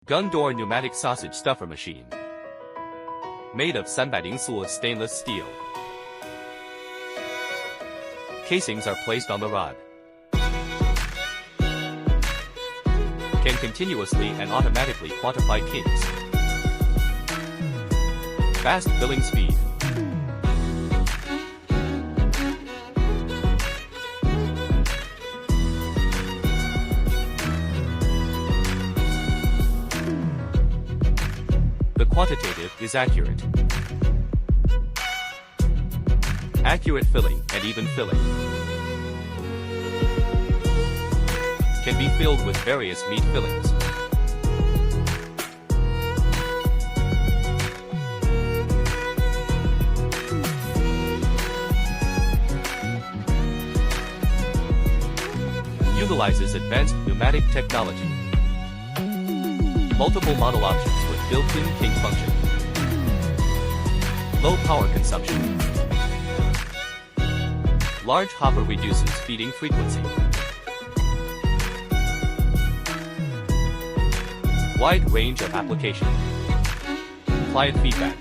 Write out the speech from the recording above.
Gondor Pneumatic Sausage Stuffer Machine. Made of 304 stainless steel. Casings are placed on the rod. Can continuously and automatically quantify kinks. Fast filling speed. The quantitative is accurate. Accurate filling and even filling. Can be filled with various meat fillings. Utilizes advanced pneumatic technology. Multiple model options with built-in kink function. Low power consumption. Large hopper reduces feeding frequency. Wide range of application. Client feedback.